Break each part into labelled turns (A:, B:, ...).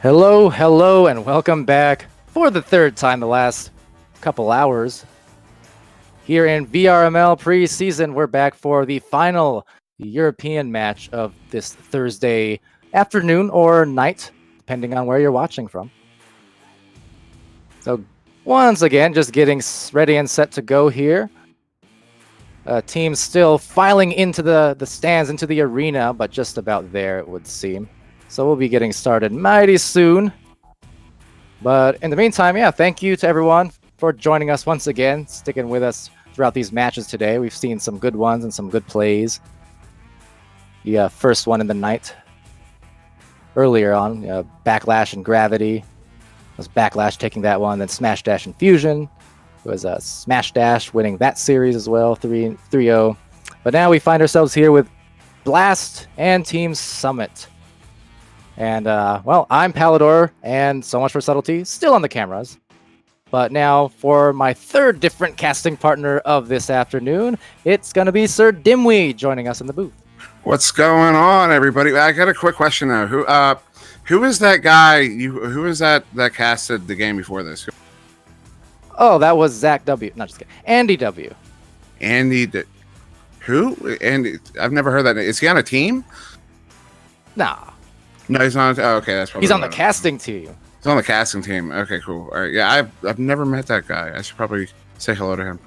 A: Hello, and welcome back for the third time the last couple hours. Here in VRML preseason, we're back for the final European match of this Thursday afternoon or night, depending on where you're watching from. So once again, just getting ready and set to go here. Teams still filing into the stands, into the arena, but just about there, it would seem. So we'll be getting started mighty soon. But in the meantime, yeah, thank you to everyone for joining us once again, sticking with us throughout these matches today. We've seen some good ones and some good plays. The first one in the night earlier on, Backlash and Gravity. It was Backlash taking that one, then Smash Dash and Fusion. It was Smash Dash winning that series as well, 3-0. But now we find ourselves here with Blast and Team Summit. And, well, I'm Palidore, and so much for subtlety, still on the cameras. But now, for my third different casting partner of this afternoon, it's going to be SirDimwi joining us in the booth.
B: What's going on, everybody? I got a quick question, though. Who is that guy? Who is that casted the game before this?
A: Oh, that was Zach W. Not just kidding. Andy W.
B: Who? Andy? I've never heard that name. Is he on a team?
A: Nah.
B: No, he's not. Oh, okay, that's probably.
A: He's on the casting team.
B: He's on the casting team. Okay, cool. All right, yeah, I've never met that guy. I should probably say hello to him.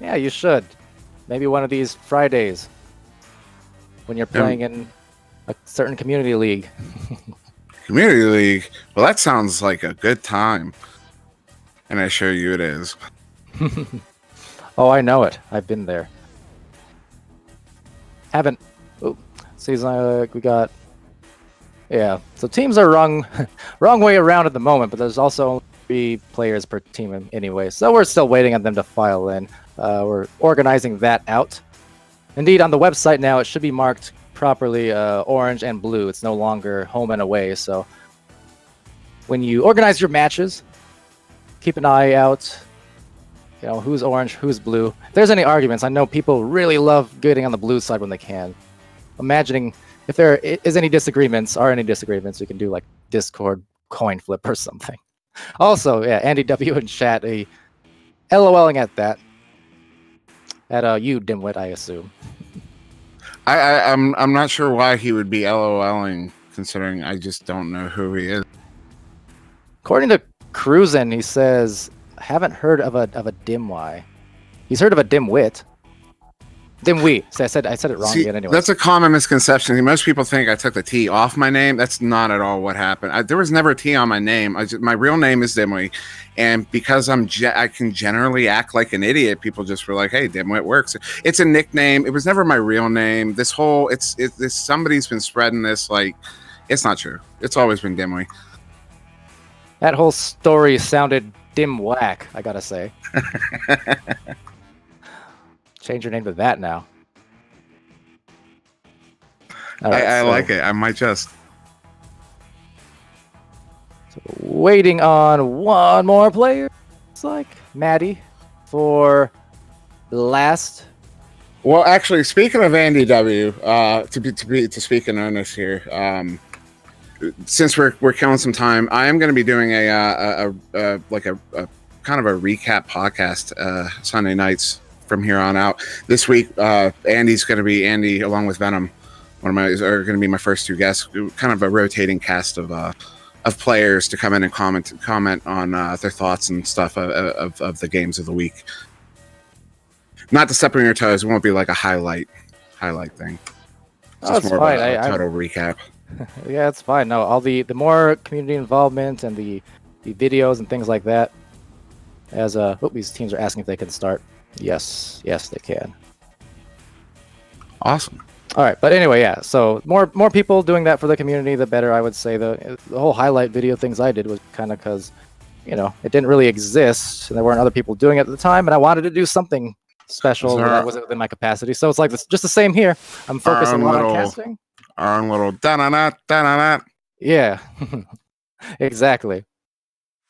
A: Yeah, you should. Maybe one of these Fridays when you're playing in a certain community league.
B: Community league? Well, that sounds like a good time. And I assure you it is.
A: Oh, I know it. I've been there. Haven't. Oh, season we got. Yeah, so teams are wrong way around at the moment, but there's also only 3 players per team anyway, so we're still waiting on them to file in. We're organizing that out. Indeed, on the website now, it should be marked properly orange and blue. It's no longer home and away, so when you organize your matches, keep an eye out, you know, who's orange, who's blue. If there's any arguments, I know people really love getting on the blue side when they can. Imagining if there is any disagreements, we can do like Discord coin flip or something. Also, yeah, Andy W in chat, LOLing at that. At you, dimwit, I assume.
B: I'm not sure why he would be LOLing, considering I just don't know who he is.
A: According to Cruisin', he says, I haven't heard of a Dimwi. He's heard of a dimwit. Dimwi. So I said it wrong again anyway.
B: That's a common misconception. Most people think I took the T off my name. That's not at all what happened. There was never a T on my name. My real name is Dimwi, and because I can generally act like an idiot, people just were like, "Hey, Dimwit works." It's a nickname. It was never my real name. Somebody's been spreading this like it's not true. It's always been Dimwi.
A: That whole story sounded dim whack, I gotta say. Change your name to that now.
B: Right, I like it. I might just.
A: So waiting on one more player. It's like Maddie for last.
B: Well, actually, speaking of Andy W, to speak in earnest here, since we're killing some time, I am going to be doing a kind of a recap podcast Sunday nights from here on out. This week, Andy along with Venom, are going to be my first 2 guests. Kind of a rotating cast of players to come in and comment on their thoughts and stuff of the games of the week. Not to step on your toes, it won't be like a highlight thing. It's
A: just more fine.
B: Of a total recap.
A: Yeah, it's fine. No, all the more community involvement and the videos and things like that. As these teams are asking if they can start. Yes, they can.
B: Awesome.
A: All right, but anyway, yeah. So more people doing that for the community, the better. I would say the whole highlight video things I did was kind of because, it didn't really exist, and there weren't other people doing it at the time, and I wanted to do something special that was within my capacity. So it's like just the same here. I'm focusing on casting.
B: Our own little da-na-na.
A: Yeah, exactly.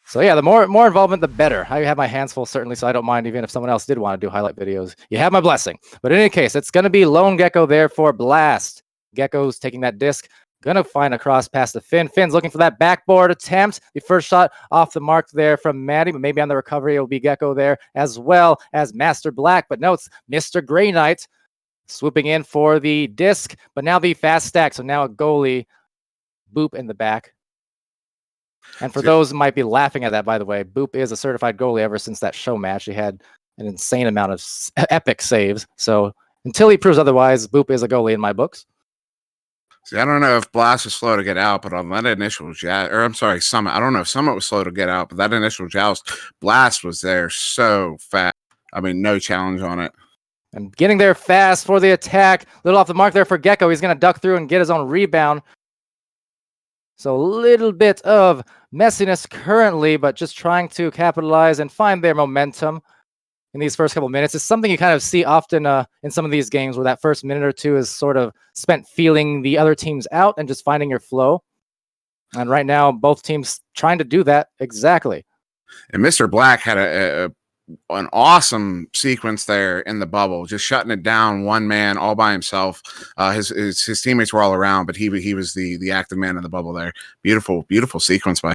A: So yeah, the more involvement, the better. I have my hands full, certainly, so I don't mind even if someone else did want to do highlight videos. You have my blessing. But in any case, it's going to be Lone Gecko there for Blast. Gecko's taking that disc. Gonna find a cross pass to Finn. Finn's looking for that backboard attempt. The first shot off the mark there from Maddie, but maybe on the recovery it'll be Gecko there as well as Master Black. But no, it's Mr. Grey Knight swooping in for the disc, but now the fast stack. So now a goalie, Boop in the back. And for those who might be laughing at that, by the way, Boop is a certified goalie ever since that show match. He had an insane amount of epic saves. So until he proves otherwise, Boop is a goalie in my books.
B: See, I don't know if Blast was slow to get out, but on that initial joust, or I'm sorry, Summit. I don't know if Summit was slow to get out, but that initial joust, Blast was there so fast. I mean, no challenge on it.
A: And getting there fast for the attack. Little off the mark there for Gecko. He's going to duck through and get his own rebound. So a little bit of messiness currently, but just trying to capitalize and find their momentum in these first couple minutes. It's something you kind of see often in some of these games where that first minute or two is sort of spent feeling the other teams out and just finding your flow. And right now, both teams trying to do that exactly.
B: And Mr. Black had an awesome sequence there in the bubble, just shutting it down, one man all by himself. His teammates were all around, but he was the active man in the bubble there. Beautiful sequence by.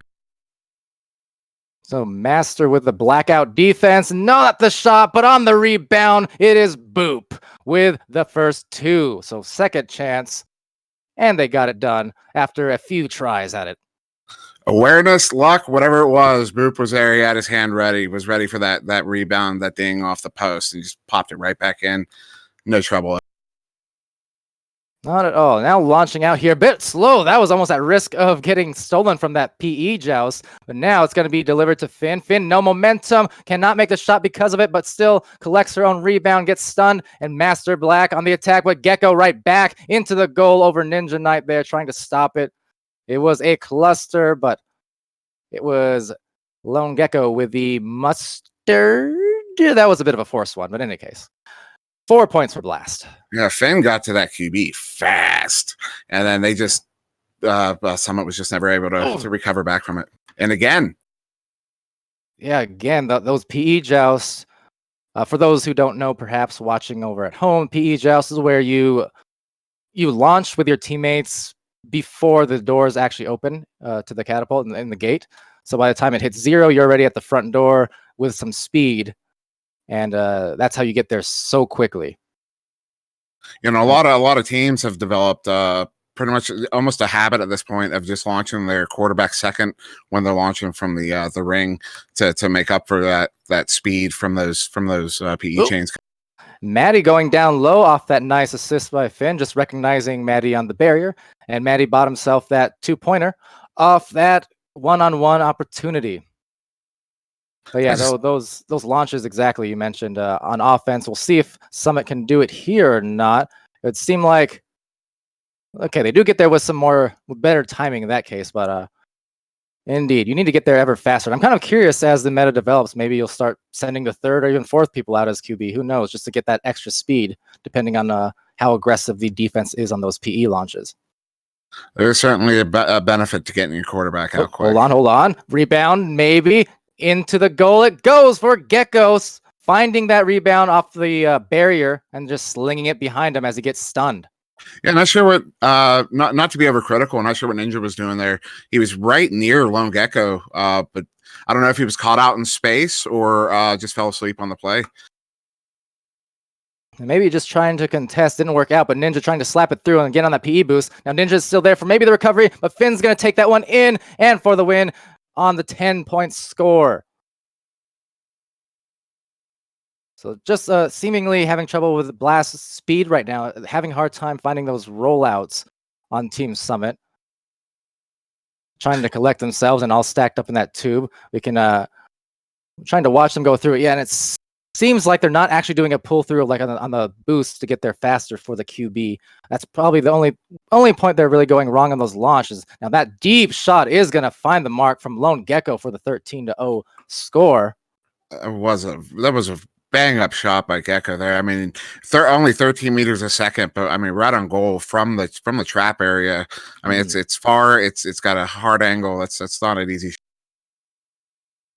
A: So Master with the blackout defense, not the shot, but on the rebound, it is Boop with the first two. So second chance, and they got it done after a few tries at it.
B: Awareness, luck, whatever it was, Boop was there. He had his hand ready, was ready for that rebound, that ding off the post, and just popped it right back in. No trouble.
A: Not at all. Now launching out here, a bit slow. That was almost at risk of getting stolen from that PE joust. But now it's going to be delivered to Finn. Finn, no momentum, cannot make the shot because of it, but still collects her own rebound, gets stunned, and Master Black on the attack with Gecko right back into the goal over Ninja Knight there, trying to stop it. It was a cluster, but it was Lone Gecko with the mustard. That was a bit of a forced one, but in any case. 4 points for Blast.
B: Yeah, Finn got to that QB fast, and then they just Summit was just never able to recover back from it. And again,
A: those PE jousts. For those who don't know, perhaps watching over at home, PE jousts is where you launch with your teammates before the doors actually open to the catapult in the gate. So by the time it hits 0, you're already at the front door with some speed. And that's how you get there so quickly.
B: You know, a lot of teams have developed pretty much almost a habit at this point of just launching their quarterback second when they're launching from the ring to make up for that speed from those PE chains.
A: Maddie going down low off that nice assist by Finn, just recognizing Maddie on the barrier, and Maddie bought himself that 2-pointer off that one-on-one opportunity. But yeah, those launches exactly you mentioned on offense. We'll see if Summit can do it here or not. It seemed like, okay, they do get there with some better timing in that case, but indeed, you need to get there ever faster. And I'm kind of curious as the meta develops, maybe you'll start sending the third or even fourth people out as QB. Who knows? Just to get that extra speed, depending on how aggressive the defense is on those PE launches.
B: There's certainly a benefit to getting your quarterback out quick.
A: Hold on. Rebound, maybe. Into the goal it goes for Geckos, finding that rebound off the barrier and just slinging it behind him as he gets stunned.
B: Yeah, not sure what, not to be overcritical, not sure what Ninja was doing there. He was right near Lone Gecko, but I don't know if he was caught out in space or just fell asleep on the play.
A: And maybe just trying to contest, didn't work out, but Ninja trying to slap it through and get on that PE boost. Now Ninja's still there for maybe the recovery, but Finn's going to take that one in and for the win on the 10-point score. So just seemingly having trouble with Blast's speed right now, having a hard time finding those rollouts on Team Summit. Trying to collect themselves and all stacked up in that tube. We can trying to watch them go through it. Yeah, and it seems like they're not actually doing a pull through like on the boost to get there faster for the QB. That's probably the only point they're really going wrong on those launches. Now that deep shot is going to find the mark from Lone Gecko for the 13-0 score.
B: That was a bang up shot by Gecko there. I mean, only 13 meters a second, but I mean, right on goal from the trap area. I mean, it's far. It's got a hard angle. That's not an easy shot.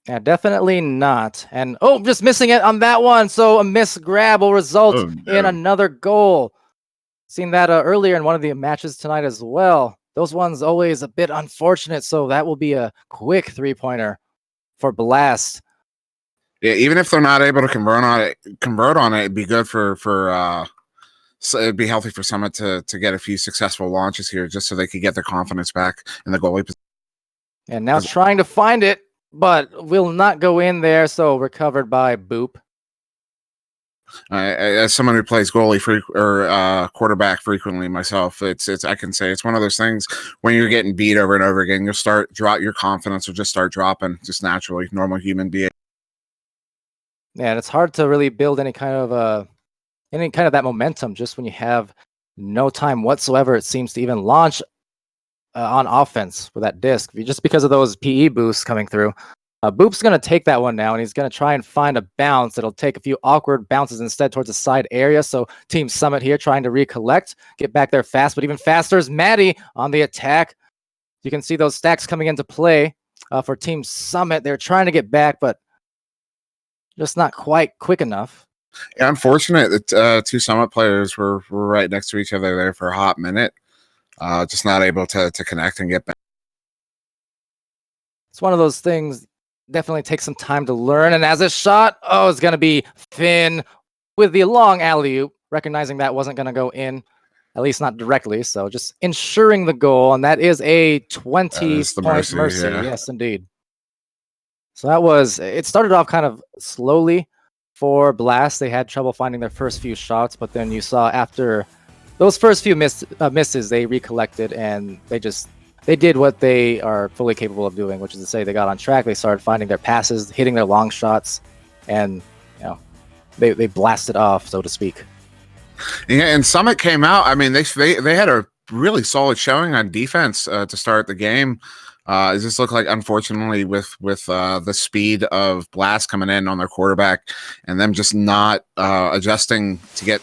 A: Yeah, definitely not. And just missing it on that one. So a miss grab will result in another goal. Seen that earlier in one of the matches tonight as well. those ones always a bit unfortunate. So that will be a quick 3-pointer for Blast.
B: Yeah, even if they're not able to convert on it, it'd be good for so it'd be healthy for Summit to get a few successful launches here, just so they could get their confidence back in the goalie position.
A: And now trying to find it, but will not go in there. So recovered by Boop.
B: As someone who plays goalie or quarterback frequently myself, I can say it's one of those things when you're getting beat over and over again, you'll start drop your confidence will just start dropping just naturally, normal human being.
A: Yeah, and it's hard to really build any kind of that momentum just when you have no time whatsoever. It seems to even launch on offense for that disc, just because of those PE boosts coming through. Boop's going to take that one now, and he's going to try and find a bounce. It'll take a few awkward bounces instead towards the side area. So Team Summit here trying to recollect, get back there fast, but even faster is Maddie on the attack. You can see those stacks coming into play for Team Summit. They're trying to get back, but just not quite quick enough.
B: Yeah, unfortunate that two Summit players were right next to each other there for a hot minute. Just not able to connect and get back.
A: It's one of those things. Definitely takes some time to learn. And as a shot, it's going to be Finn with the long alley-oop, recognizing that wasn't going to go in, at least not directly. So just ensuring the goal. And that is a 20-point mercy.
B: Yeah.
A: Yes, indeed. So it started off kind of slowly for Blast. They had trouble finding their first few shots, but then you saw after those first few misses, they recollected and they did what they are fully capable of doing, which is to say they got on track. They started finding their passes, hitting their long shots, and they blasted off, so to speak.
B: Yeah, and Summit came out. I mean, they had a really solid showing on defense to start the game. It just looked like, unfortunately, with the speed of Blast coming in on their quarterback and them just not adjusting to get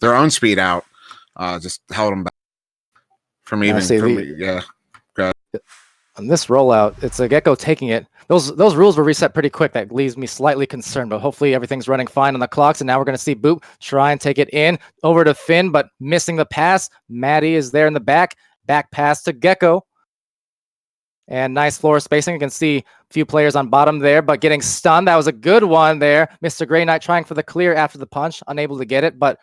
B: their own speed out, just held them back. On this
A: rollout, it's a Gecko taking it. Those rules were reset pretty quick. That leaves me slightly concerned, but hopefully everything's running fine on the clocks. And now we're going to see Boop try and take it in over to Finn, but missing the pass. Maddie is there in the back pass to Gecko. And nice floor spacing. You can see a few players on bottom there, but getting stunned. That was a good one there. Mr. Grey Knight trying for the clear after the punch, unable to get it, but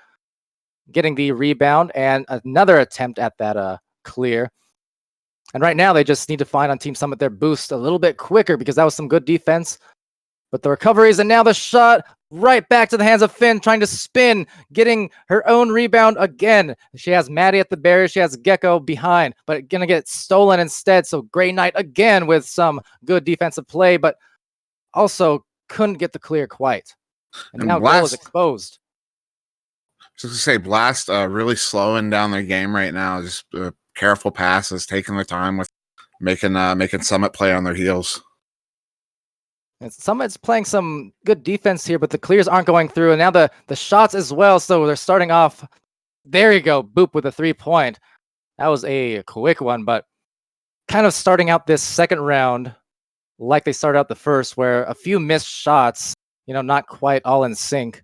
A: getting the rebound and another attempt at that clear. And right now they just need to find on Team Summit their boost a little bit quicker because that was some good defense. But the recoveries and now the shot right back to the hands of Finn, trying to spin, getting her own rebound again. She has Maddie at the barrier. She has Gecko behind, but going to get stolen instead. So Grey Knight again with some good defensive play, but also couldn't get the clear quite. And now goal is exposed.
B: Just to say, Blast really slowing down their game right now. Just careful passes, taking their time with making Summit play on their heels.
A: And Summit's playing some good defense here, but the clears aren't going through. And now the shots as well. So they're starting off. There you go, Boop with a 3-point. That was a quick one, but kind of starting out this second round like they started out the first, where a few missed shots, not quite all in sync.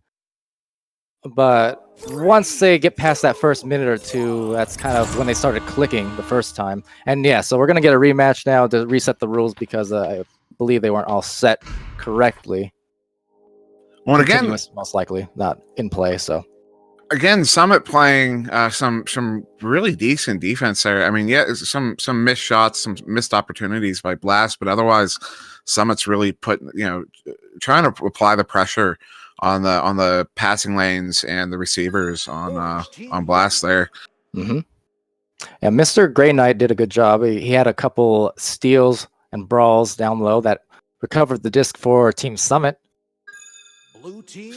A: But once they get past that first minute or two, that's kind of when they started clicking the first time. And yeah, so we're going to get a rematch now to reset the rules because I believe they weren't all set correctly.
B: Well, again,
A: most likely not in play. So
B: again, Summit playing some really decent defense there. I mean, yeah, some missed shots, some missed opportunities by Blast, but otherwise, Summit's really trying to apply the pressure on the passing lanes and the receivers on Blast there.
A: Mm-hmm. Yeah, Mr. Grey Knight did a good job. He had a couple steals and brawls down low that recovered the disc for Team Summit.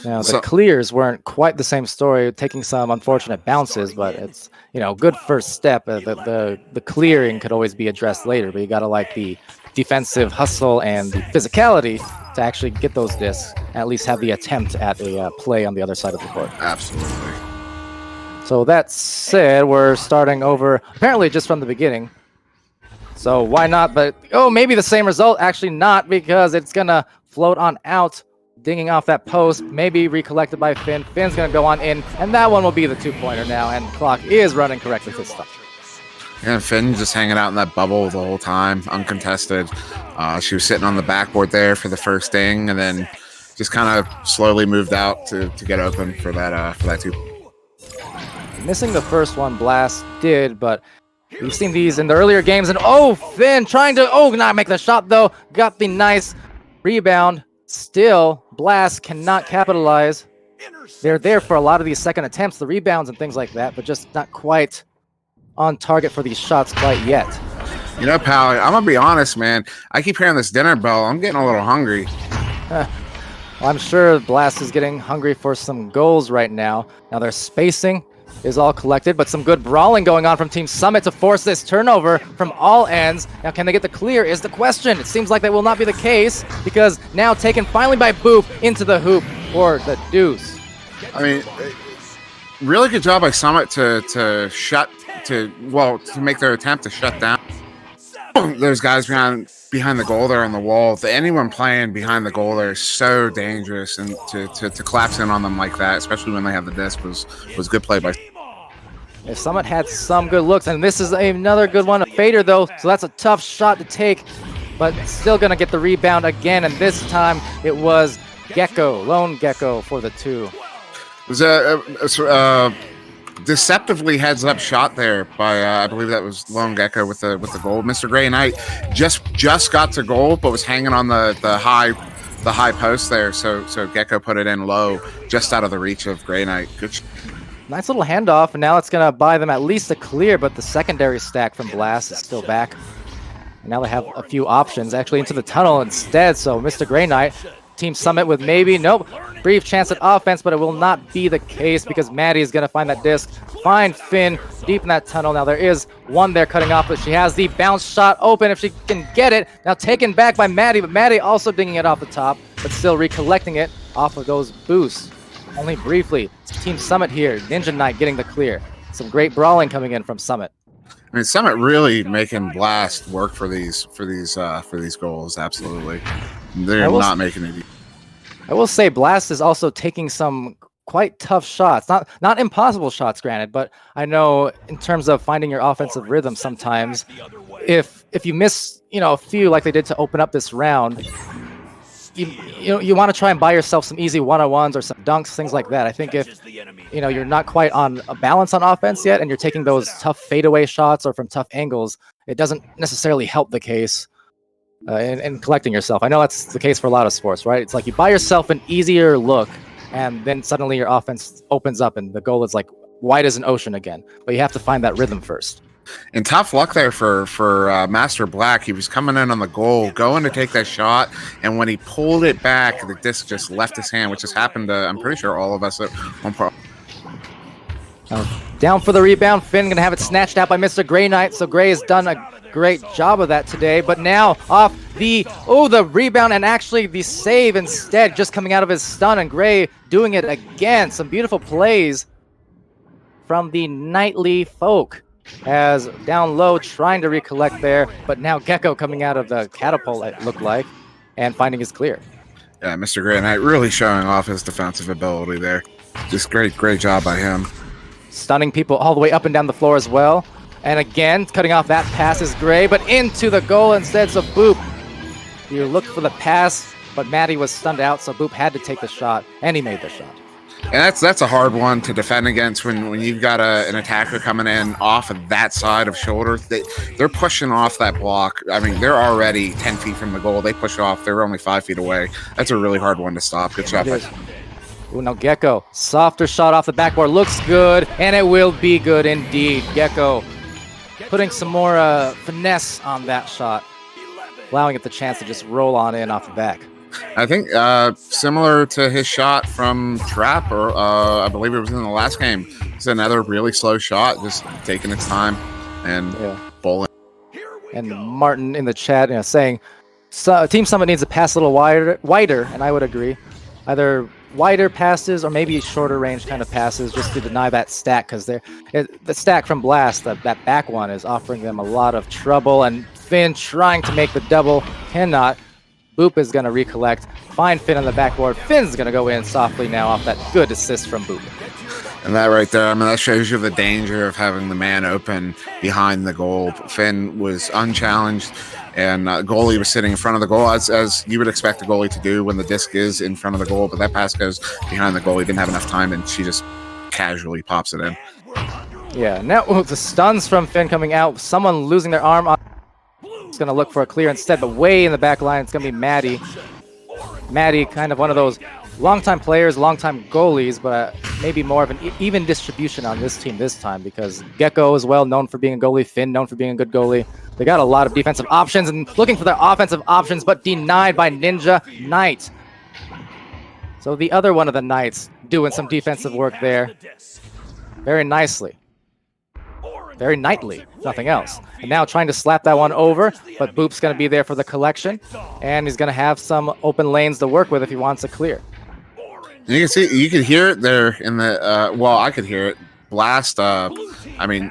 A: Now, the clears weren't quite the same story, taking some unfortunate bounces, but it's, good first step. The clearing could always be addressed later, but you got to like the defensive hustle and the physicality to actually get those discs, and at least have the attempt at a play on the other side of the court.
B: Absolutely.
A: So that said, we're starting over, apparently just from the beginning. So why not? But, maybe the same result. Actually not, because it's going to float on out, dinging off that post, maybe recollected by Finn. Finn's going to go on in, and that one will be the 2-pointer now, and clock is running correctly this time.
B: And Finn just hanging out in that bubble the whole time, uncontested. She was sitting on the backboard there for the first ding, and then just kind of slowly moved out to get open for that two.
A: Missing the first one, Blast did, but we've seen these in the earlier games. And oh, Finn trying to not make the shot though. Got the nice rebound. Still, Blast cannot capitalize. They're there for a lot of these second attempts, the rebounds and things like that, but just not quite on target for these shots quite yet.
B: You know, pal, I'm gonna be honest, man. I keep hearing this dinner bell. I'm getting a little hungry.
A: Well, I'm sure Blast is getting hungry for some goals right now. Now their spacing is all collected, but some good brawling going on from Team Summit to force this turnover from all ends. Now, can they get the clear is the question. It seems like that will not be the case, because now taken finally by Boop into the hoop for the deuce.
B: I mean, really good job by Summit to make their attempt to shut down. There's guys behind the goal there on the wall. Anyone playing behind the goal there is so dangerous, and to collapse in on them like that, especially when they have the disc, was good play by.
A: If Summit had some good looks, and this is another good one, a fader though, so that's a tough shot to take, but still gonna get the rebound again, and this time it was Lone Gecko for the two.
B: It was a deceptively heads-up shot there by I believe that was Lone Gecko with the goal. Mr. Grey Knight just got to goal, but was hanging on the high post there. So Gecko put it in low, just out of the reach of Grey Knight. Good.
A: Nice little handoff, and now it's gonna buy them at least a clear, but the secondary stack from Blast is still back. And now they have a few options actually into the tunnel instead. So Mr. Grey Knight, Team Summit with maybe brief chance at offense, but it will not be the case because Maddie is going to find that disc, find Finn deep in that tunnel. Now there is one there cutting off, but she has the bounce shot open if she can get it. Now taken back by Maddie, but Maddie also dinging it off the top, but still recollecting it off of those boosts. Only briefly. It's Team Summit here. Ninja Knight getting the clear. Some great brawling coming in from Summit.
B: I mean, Summit really making Blast work for these goals. Absolutely, they're not making it.
A: I will say Blast is also taking some quite tough shots, not impossible shots, granted, but I know in terms of finding your offensive rhythm, sometimes if you miss a few like they did to open up this round, you want to try and buy yourself some easy one-on-ones or some dunks, things like that. I think if you're not quite on a balance on offense yet and you're taking those tough fadeaway shots or from tough angles, it doesn't necessarily help the case in collecting yourself. I know that's the case for a lot of sports, right? It's like you buy yourself an easier look and then suddenly your offense opens up and the goal is like wide as an ocean again, but you have to find that rhythm first.
B: And tough luck there for Master Black. He was coming in on the goal, going to take that shot, and when he pulled it back, the disc just left his hand, which has happened to, I'm pretty sure, all of us at one point.
A: Down for the rebound. Finn going to have it snatched out by Mr. Grey Knight, so Grey has done a great job of that today, but now off the rebound and actually the save instead, just coming out of his stun, and Grey doing it again. Some beautiful plays from the Nightly folk. As down low trying to recollect there, but now Gecko coming out of the catapult, it looked like, and finding his clear.
B: Yeah, Mr. Grey Knight really showing off his defensive ability there. Just great job by him.
A: Stunning people all the way up and down the floor as well. And again, cutting off that pass is Grey, but into the goal instead, so Boop. You looked for the pass, but Maddie was stunned out, so Boop had to take the shot, and he made the shot.
B: And that's a hard one to defend against when you've got an attacker coming in off of that side of shoulder. They're pushing off that block. I mean, they're already 10 feet from the goal. They push off. They're only 5 feet away. That's a really hard one to stop. Good job.
A: Now Gecko, softer shot off the backboard. Looks good, and it will be good indeed. Gecko putting some more finesse on that shot, allowing it the chance to just roll on in off the back.
B: I think similar to his shot from Trap, or I believe it was in the last game. It's another really slow shot, just taking its time and bowling.
A: And Martin in the chat saying, Team Summit needs to pass a little wider, and I would agree. Either wider passes or maybe shorter range kind of passes just to deny that stack, because the stack from Blast, that back one, is offering them a lot of trouble, and Finn trying to make the double, cannot. Boop is going to recollect, find Finn on the backboard. Finn's going to go in softly now off that good assist from Boop.
B: And that right there, I mean, that shows you the danger of having the man open behind the goal. Finn was unchallenged, and goalie was sitting in front of the goal, as you would expect a goalie to do when the disc is in front of the goal. But that pass goes behind the goal. He didn't have enough time, and she just casually pops it in.
A: Yeah, now the stuns from Finn coming out. Someone losing their arm. It's going to look for a clear instead, but way in the back line, it's going to be Maddie. Maddie, kind of one of those long-time players, long-time goalies, but maybe more of an even distribution on this team this time, because Gecko is well known for being a goalie, Finn known for being a good goalie. They got a lot of defensive options and looking for their offensive options, but denied by Ninja Knight. So the other one of the Knights doing some defensive work there. Very nicely. Very knightly, nothing else. And now trying to slap that one over, but Boop's going to be there for the collection, and he's going to have some open lanes to work with if he wants to clear.
B: You can see, you could hear it there in the, well, I could hear it. Blast, I mean,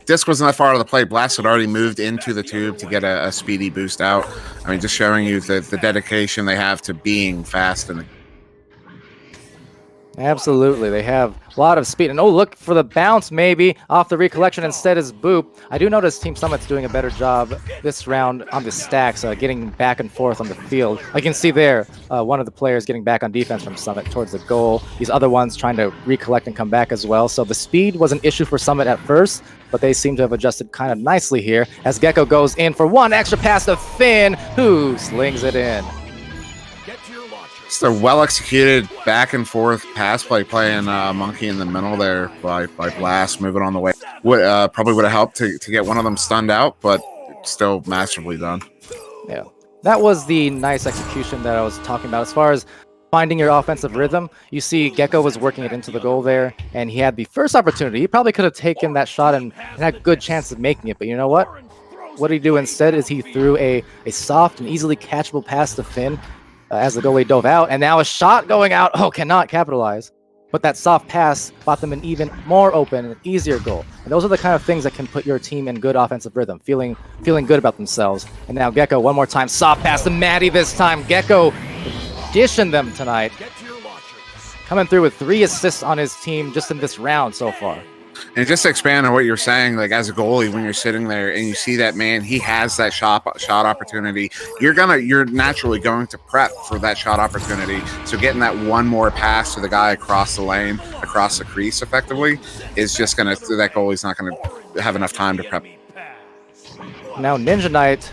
B: disc wasn't that far out of the play. Blast had already moved into the tube to get a speedy boost out. I mean, just showing you the dedication they have to being fast.
A: Absolutely, they have a lot of speed. And oh, look for the bounce maybe off the recollection. Instead is Boop. I do notice Team Summit's doing a better job this round on the stacks, getting back and forth on the field. I can see there one of the players getting back on defense from Summit towards the goal. These other ones trying to recollect and come back as well. So the speed was an issue for Summit at first, but they seem to have adjusted kind of nicely here as Gecko goes in for one extra pass to Finn, who slings it in.
B: Just a well-executed back-and-forth pass play playing Monkey in the middle there by Blast, moving on the way. Probably would have helped to get one of them stunned out, but still masterfully done.
A: Yeah, that was the nice execution that I was talking about. As far as finding your offensive rhythm, you see Gecko was working it into the goal there, and he had the first opportunity. He probably could have taken that shot and had a good chance of making it, but you know what? What did he do instead is he threw a soft and easily catchable pass to Finn, as the goalie dove out, and now a shot going out. Oh, cannot capitalize. But that soft pass bought them an even more open and easier goal. And those are the kind of things that can put your team in good offensive rhythm, feeling good about themselves. And now Gecko, one more time, soft pass to Maddie this time. Gecko dishing them tonight. Coming through with 3 assists on his team just in this round so far.
B: And just to expand on what you're saying, like as a goalie, when you're sitting there and you see that man, he has that shot opportunity, you're naturally going to prep for that shot opportunity. So getting that one more pass to the guy across the lane, across the crease effectively, is just that goalie's not gonna have enough time to prep.
A: Now Ninja Knight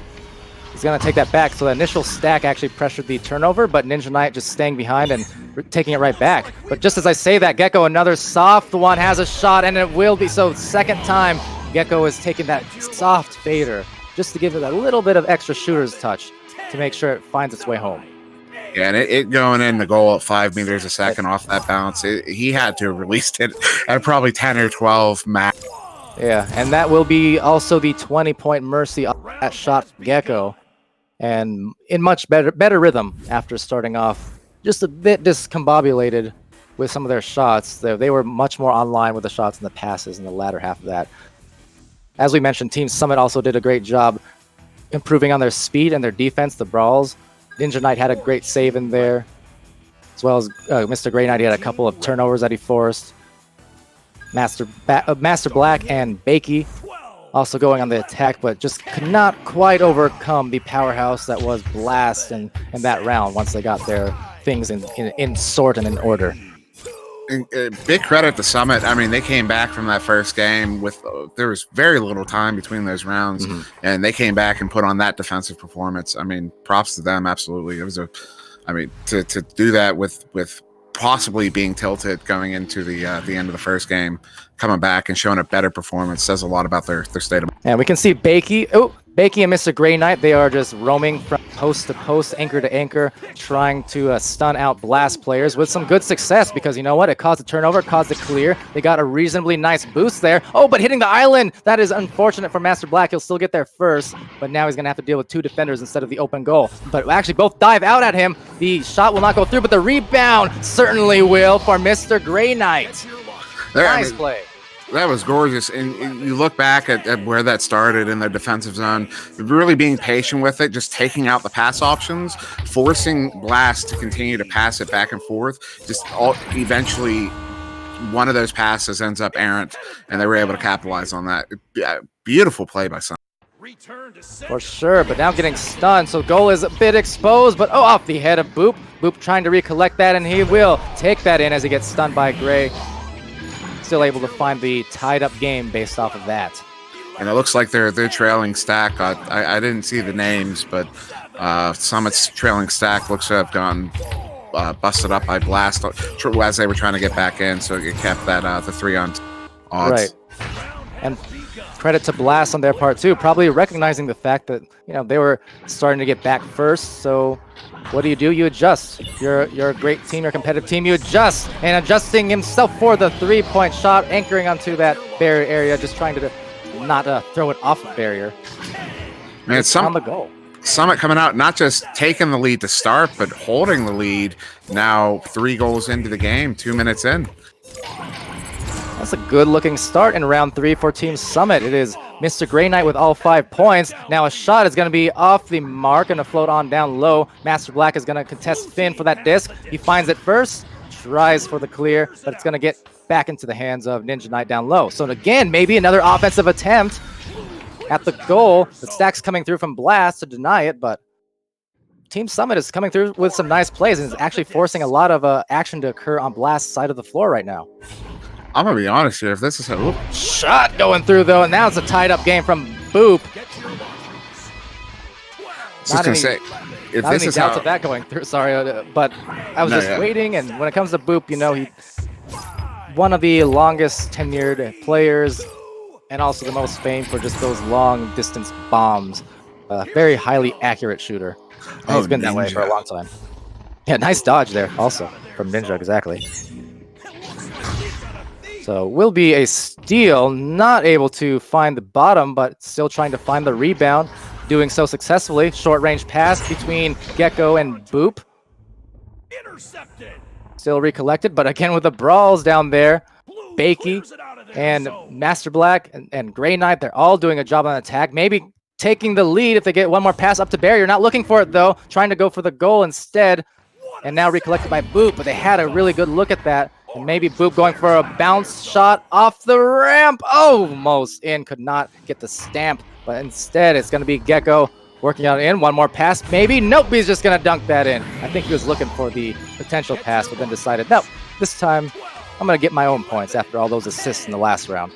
A: is going to take that back. So the initial stack actually pressured the turnover, but Ninja Knight just staying behind and taking it right back. But just as I say that, Gecko, another soft one, has a shot, and it will be. So second time, Gecko is taking that soft fader just to give it a little bit of extra shooter's touch to make sure it finds its way home.
B: Yeah, and it going in the goal at 5 meters a second off that bounce, he had to have released it at probably 10 or 12 max.
A: Yeah, and that will be also the 20-point mercy on that shot from Gecko. And in much better rhythm after starting off just a bit discombobulated with some of their shots. They were much more online with the shots and the passes in the latter half of that. As we mentioned, Team Summit also did a great job improving on their speed and their defense, the brawls. Ninja Knight had a great save in there, as well as Mr. Grey Knight. He had a couple of turnovers that he forced. Master Black and Bakey also going on the attack, but just could not quite overcome the powerhouse that was Blast in that round once they got their things in sort and in order.
B: And, big credit to Summit. I mean, they came back from that first game with there was very little time between those rounds, and they came back and put on that defensive performance. I mean, props to them. Absolutely, it was to do that with possibly being tilted going into the end of the first game, coming back and showing a better performance says a lot about their state of mind.
A: And we can see Bakey and Mr. Grey Knight, they are just roaming from post to post, anchor to anchor, trying to stun out Blast players with some good success, because you know what? It caused a turnover, caused a clear. They got a reasonably nice boost there. Oh, but hitting the island! That is unfortunate for Master Black. He'll still get there first, but now he's going to have to deal with 2 defenders instead of the open goal. But actually, both dive out at him. The shot will not go through, but the rebound certainly will for Mr. Grey Knight. Nice play.
B: That was gorgeous. And you look back at where that started in their defensive zone, really being patient with it, just taking out the pass options, forcing Blast to continue to pass it back and forth, just eventually one of those passes ends up errant, and they were able to capitalize on that. Beautiful play by Summit.
A: For sure, but now getting stunned, so goal is a bit exposed, but oh, off the head of Boop. Boop trying to recollect that, and he will take that in as he gets stunned by Gray. Still able to find the tied-up game based off of that.
B: And it looks like they're trailing stack. I didn't see the names, but Summit's trailing stack looks to have gone busted up by Blast as they were trying to get back in, so it kept that the 3 on odds.
A: Right. And credit to Blast on their part too, probably recognizing the fact that they were starting to get back first. So what do? You adjust. You're a great team, you're a competitive team. You adjust, and adjusting himself for the 3-point shot, anchoring onto that barrier area, just trying to not throw it off the barrier.
B: Man,
A: on the goal.
B: Summit coming out, not just taking the lead to start, but holding the lead now 3 goals into the game, 2 minutes in.
A: That's a good-looking start in round 3 for Team Summit. It is Mr. Grey Knight with all 5 points. Now a shot is going to be off the mark, going to float on down low. Master Black is going to contest Finn for that disc. He finds it first, tries for the clear, but it's going to get back into the hands of Ninja Knight down low. So again, maybe another offensive attempt at the goal. The stack's coming through from Blast to deny it, but Team Summit is coming through with some nice plays and is actually forcing a lot of action to occur on Blast's side of the floor right now.
B: I'm going to be honest here. If this is a
A: shot going through, though, and now it's a tied-up game from Boop.
B: Just going to say, if
A: not
B: this
A: any
B: is
A: doubts
B: how...
A: of that going through, sorry, but I was waiting, and when it comes to Boop, he's one of the longest tenured players and also the most famed for just those long-distance bombs. Very highly accurate shooter. And he's been that way for a long time. Yeah, nice dodge there also from Ninja, exactly. So will be a steal, not able to find the bottom, but still trying to find the rebound, doing so successfully. Short range pass between Gecko and Boop. Intercepted. Still recollected, but again with the brawls down there, Bakey and Master Black and Grey Knight, they're all doing a job on attack. Maybe taking the lead if they get one more pass up to barrier. Not looking for it though, trying to go for the goal instead. And now recollected by Boop, but they had a really good look at that. And maybe Boop going for a bounce shot off the ramp. Almost in, could not get the stamp. But instead, it's going to be Gecko working out in. One more pass, maybe. Nope, he's just going to dunk that in. I think he was looking for the potential pass, but then decided, no, this time I'm going to get my own points after all those assists in the last round.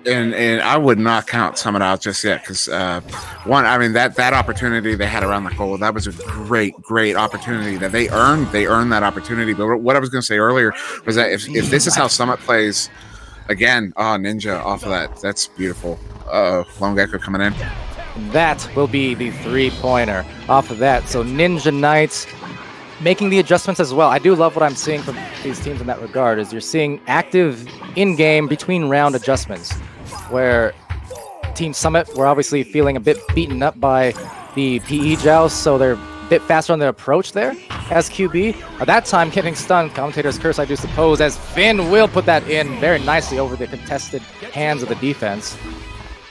B: And I would not count Summit out just yet because one, I mean that opportunity they had around the goal, that was a great opportunity that they earned. They earned that opportunity. But what I was going to say earlier was that if this is how Summit plays again, Ninja off of that, that's beautiful. Lone Gecko coming in.
A: That will be the 3-pointer off of that. So Ninja Knights making the adjustments as well. I do love what I'm seeing from these teams in that regard, is you're seeing active in-game between round adjustments, where Team Summit were obviously feeling a bit beaten up by the PE joust, so they're a bit faster on their approach there as QB. At that time, getting stunned, commentator's curse, I do suppose, as Finn will put that in very nicely over the contested hands of the defense.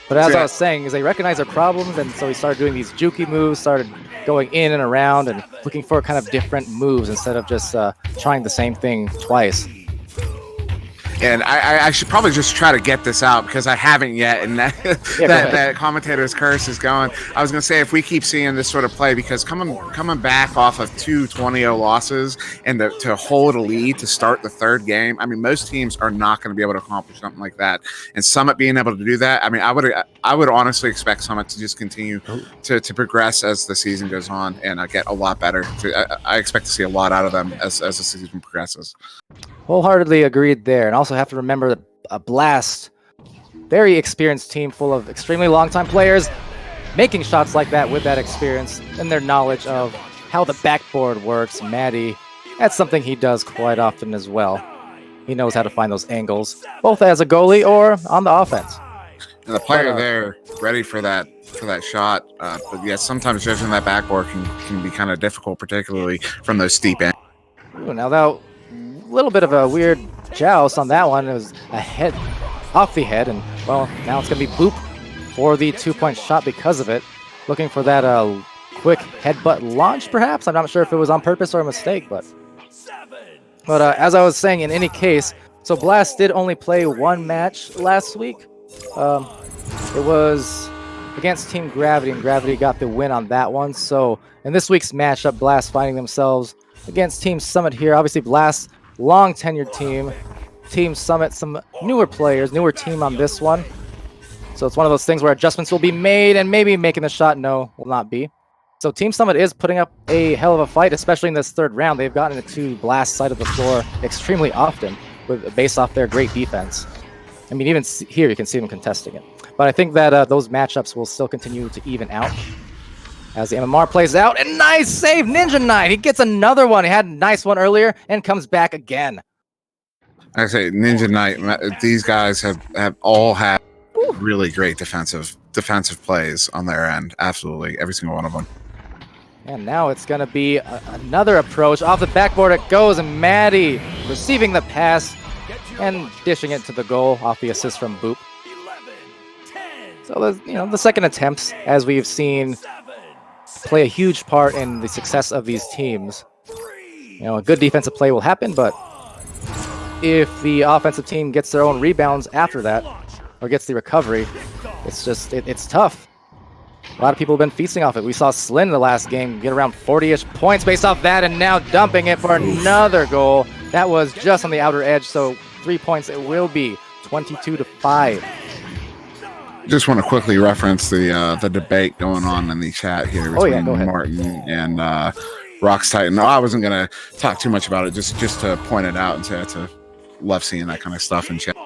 A: But as I was saying, is they recognize their problems, and so he started doing these jukey moves, started going in and around and looking for kind of different moves instead of just trying the same thing twice.
B: And I should probably just try to get this out because I haven't yet, and that commentator's curse is going. I was going to say, if we keep seeing this sort of play, because coming back off of 2 20-0 losses and to hold a lead to start the 3rd game, I mean, most teams are not going to be able to accomplish something like that. And Summit being able to do that, I mean, I would honestly expect Summit to just continue to progress as the season goes on and get a lot better. I expect to see a lot out of them as the season progresses.
A: Wholeheartedly agreed there, and also have to remember that a Blast, very experienced team full of extremely long-time players, making shots like that with that experience and their knowledge of how the backboard works. Maddie, that's something he does quite often as well. He knows how to find those angles, both as a goalie or on the offense.
B: And the player there ready for that shot, but yeah, sometimes judging that backboard can be kind of difficult, particularly from those steep ends.
A: Ooh, now that little bit of a weird joust on that one. It was a head off the head, and well, now it's gonna be Boop for the 2-point shot because of it. Looking for that quick headbutt launch, perhaps. I'm not sure if it was on purpose or a mistake, but as I was saying, in any case, So Blast did only play one match last week. It was against Team Gravity, and Gravity got the win on that one. So in this week's matchup, Blast finding themselves against Team Summit here. Obviously, Blast, long tenured team. Team Summit, some newer players, newer team on this one. So it's one of those things where adjustments will be made, and maybe making the shot, no, will not be. So Team Summit is putting up a hell of a fight, especially in this third round. They've gotten into Blast side of the floor extremely often, based off their great defense. I mean, even here you can see them contesting it. But I think that those matchups will still continue to even out as the MMR plays out. And nice save, Ninja Knight. He gets another one. He had a nice one earlier and comes back again.
B: I say Ninja Knight. These guys have all had really great defensive plays on their end. Absolutely, every single one of them.
A: And now it's going to be another approach. Off the backboard it goes, and Maddie receiving the pass and dishing it to the goal off the assist from Boop. So the second attempts, as we've seen, play a huge part in the success of these teams. A good defensive play will happen, but if the offensive team gets their own rebounds after that, or gets the recovery, it's tough. A lot of people have been feasting off it. We saw Slyn in the last game get around 40-ish points based off that, and now dumping it for another goal. That was just on the outer edge, so 3 points it will be, 22-5.
B: Just want to quickly reference the debate going on in the chat here between Martin and Rox Titan. No, I wasn't going to talk too much about it, just to point it out and say I love seeing that kind of stuff in chat.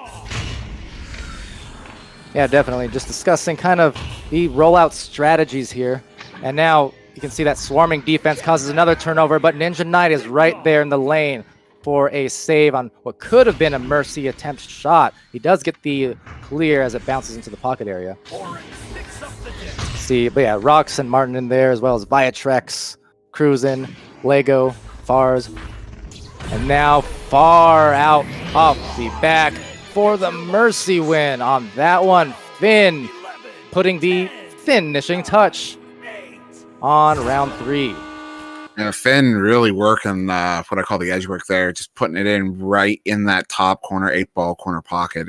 A: Yeah, definitely. Just discussing kind of the rollout strategies here. And now you can see that swarming defense causes another turnover, but Ninja Knight is right there in the lane for a save on what could have been a mercy attempt shot. He does get the clear as it bounces into the pocket area. See, but yeah, Rox and Martin in there, as well as Viatrex, Cruisin, Lego, Fars. And now Far out off the back for the mercy win on that one. Finn putting the finishing touch on round 3.
B: Finn really working what I call the edge work there, just putting it in right in that top corner, 8-ball corner pocket.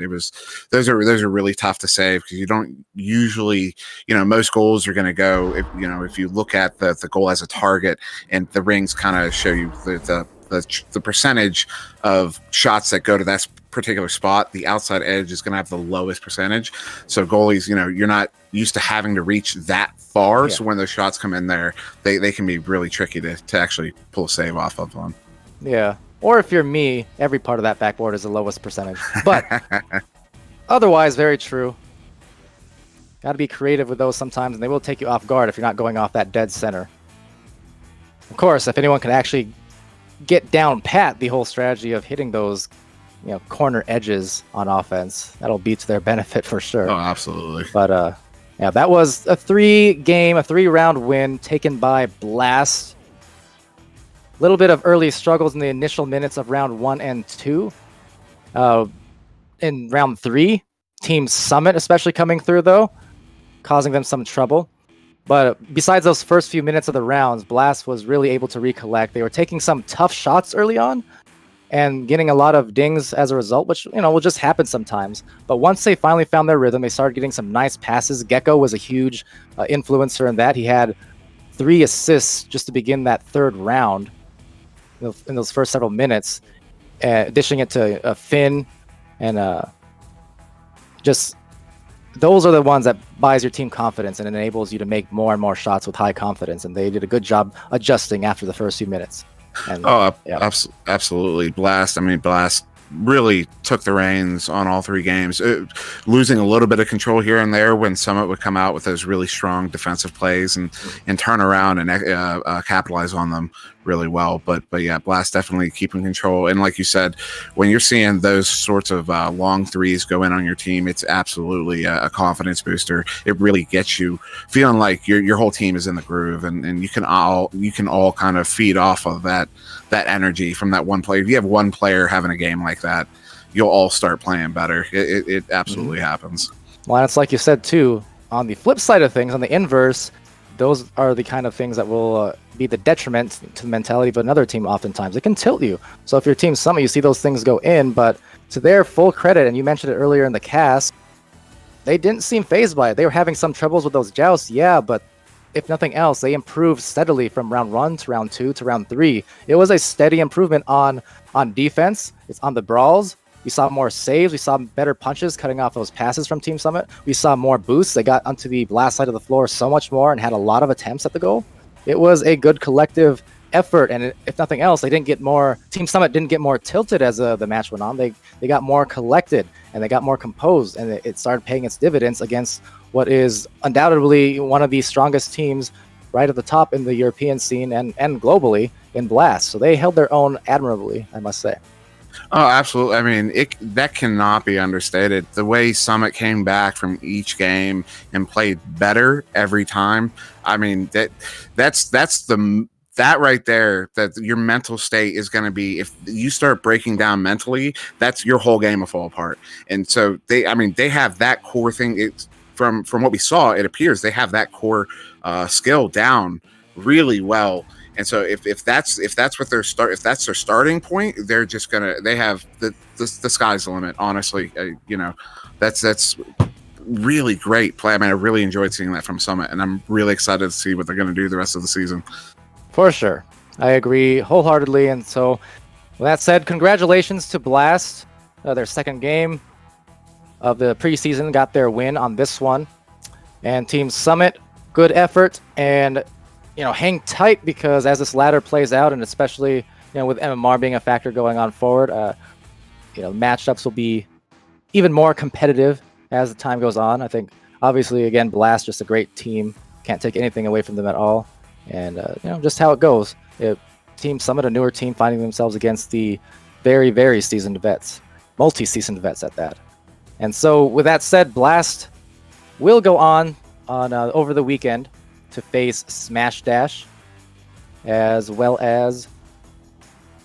B: Those are really tough to save because you don't usually, most goals are going to go, if you look at the goal as a target and the rings kind of show you the percentage of shots that go to that particular spot, the outside edge is going to have the lowest percentage. So goalies, you're not used to having to reach that far. Yeah. So when those shots come in there, they can be really tricky to actually pull a save off of them.
A: Yeah. Or if you're me, every part of that backboard is the lowest percentage. But otherwise, very true. Got to be creative with those sometimes, and they will take you off guard if you're not going off that dead center. Of course, if anyone can actually get down pat the whole strategy of hitting those corner edges on offense, that'll be to their benefit for sure.
B: Oh, absolutely.
A: But yeah, that was a 3-round win taken by Blast. A little bit of early struggles in the initial minutes of round 1 and 2. In round 3, Team Summit especially coming through though, causing them some trouble. But besides those first few minutes of the rounds, Blast was really able to recollect. They were taking some tough shots early on and getting a lot of dings as a result, which, will just happen sometimes. But once they finally found their rhythm, they started getting some nice passes. Gecko was a huge influencer in that. He had 3 assists just to begin that third round in those first several minutes, dishing it to Finn. And just those are the ones that buys your team confidence and enables you to make more and more shots with high confidence. And they did a good job adjusting after the first few minutes. And,
B: absolutely. Blast really took the reins on all 3 games, losing a little bit of control here and there when Summit would come out with those really strong defensive plays and turn around and capitalize on them really well. But yeah, Blast definitely keeping control. And like you said, when you're seeing those sorts of long threes go in on your team, it's absolutely a confidence booster. It really gets you feeling like your whole team is in the groove, and you can all kind of feed off of that energy from that one player. If you have one player having a game like that, you'll all start playing better. It absolutely happens.
A: Well, it's like you said too, on the flip side of things, on the inverse, those are the kind of things that will be the detriment to the mentality of another team oftentimes. It can tilt you. So if your Team Summit, you see those things go in, but to their full credit, and you mentioned it earlier in the cast, they didn't seem phased by it. They were having some troubles with those jousts, yeah, but if nothing else, they improved steadily from round 1 to round 2 to round 3. It was a steady improvement on defense. It's on the brawls. We saw more saves. We saw better punches cutting off those passes from Team Summit. We saw more boosts. They got onto the blast side of the floor so much more and had a lot of attempts at the goal. It was a good collective effort, and if nothing else, they didn't get more. Team Summit didn't get more tilted as the match went on. They got more collected and they got more composed, and it started paying its dividends against what is undoubtedly one of the strongest teams right at the top in the European scene and globally in Blast. So they held their own admirably, I must say.
B: Oh, absolutely. I mean, that cannot be understated. The way Summit came back from each game and played better every time. I mean, that's that right there, that your mental state is going to be, if you start breaking down mentally, that's your whole game will fall apart. And so they have that core thing. It's from what we saw, it appears they have that core skill down really well. And so if that's what their starting point, they're just they have the sky's the limit. Honestly, that's really great play. I mean, I really enjoyed seeing that from Summit, and I'm really excited to see what they're going to do the rest of the season.
A: For sure, I agree wholeheartedly. And so, with that said, congratulations to Blast. Their second game of the preseason got their win on this one, and Team Summit, good effort, and hang tight, because as this ladder plays out, and especially with MMR being a factor going on forward, matchups will be even more competitive as the time goes on. I think obviously, again, Blast, just a great team, can't take anything away from them at all, and just how it goes. Team Summit, a newer team, finding themselves against the very, very seasoned vets, multi-seasoned vets at that. And so with that said, Blast will go on over the weekend to face Smash Dash, as well as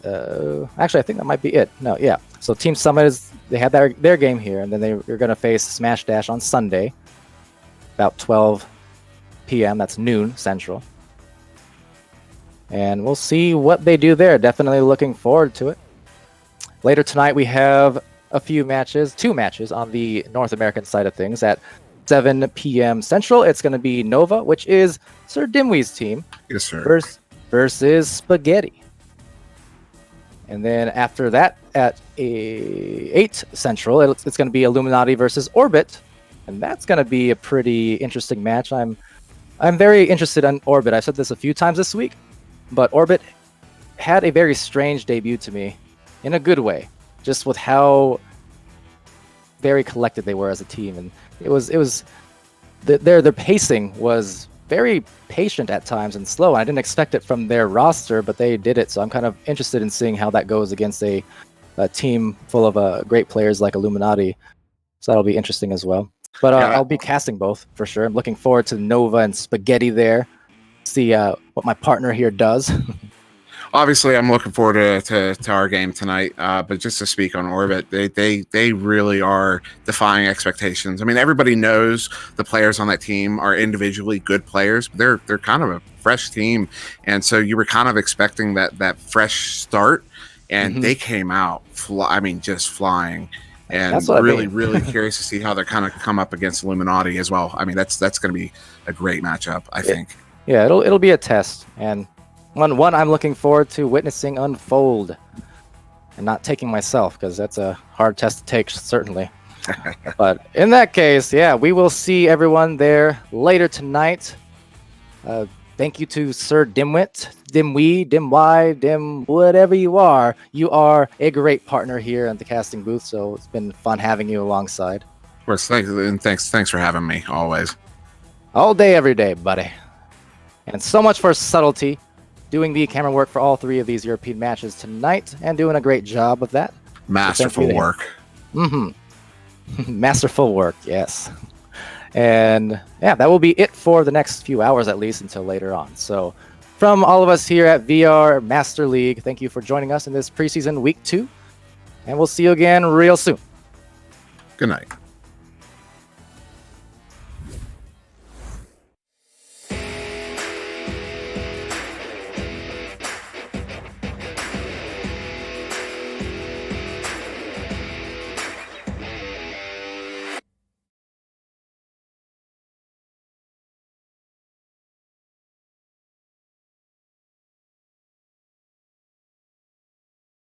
A: actually, I think that might be it. No, yeah. So Team Summit they had their game here, and then they're going to face Smash Dash on Sunday, about 12 p.m. That's noon Central, and we'll see what they do there. Definitely looking forward to it. Later tonight, we have two matches on the North American side of things at 7 p.m. Central. It's going to be Nova, which is SirDimwi's team.
B: Yes, sir.
A: Versus Spaghetti. And then after that, at 8 Central, it's going to be Illuminati versus Orbit. And that's going to be a pretty interesting match. I'm very interested in Orbit. I've said this a few times this week, but Orbit had a very strange debut to me, in a good way, just with how very collected they were as a team, and their pacing was very patient at times and slow. I didn't expect it from their roster, but they did it. So I'm kind of interested in seeing how that goes against a team full of great players like Illuminati. So that'll be interesting as well. But I'll be casting both for sure. I'm looking forward to Nova and Spaghetti there. See what my partner here does.
B: Obviously, I'm looking forward to our game tonight. But just to speak on Orbit, they really are defying expectations. I mean, everybody knows the players on that team are individually good players. But they're kind of a fresh team, and so you were kind of expecting that fresh start, and they came out just flying. And really curious to see how they're kind of come up against Illuminati as well. I mean, that's going to be a great matchup, I think.
A: Yeah, it'll be a test, and one I'm looking forward to witnessing unfold, and not taking myself, because that's a hard test to take, certainly. But in that case, yeah, we will see everyone there later tonight. Thank you to SirDimwi, Dim, whatever you are. You are a great partner here at the casting booth, so it's been fun having you alongside.
B: Of course, thanks for having me, always.
A: All day, every day, buddy. And so much for Subtlety, doing the camera work for all 3 of these European matches tonight, and doing a great job of that.
B: Masterful work.
A: Masterful work, yes. And yeah, that will be it for the next few hours, at least, until later on. So from all of us here at VR Master League, thank you for joining us in this preseason week 2, and we'll see you again real soon.
B: Good night.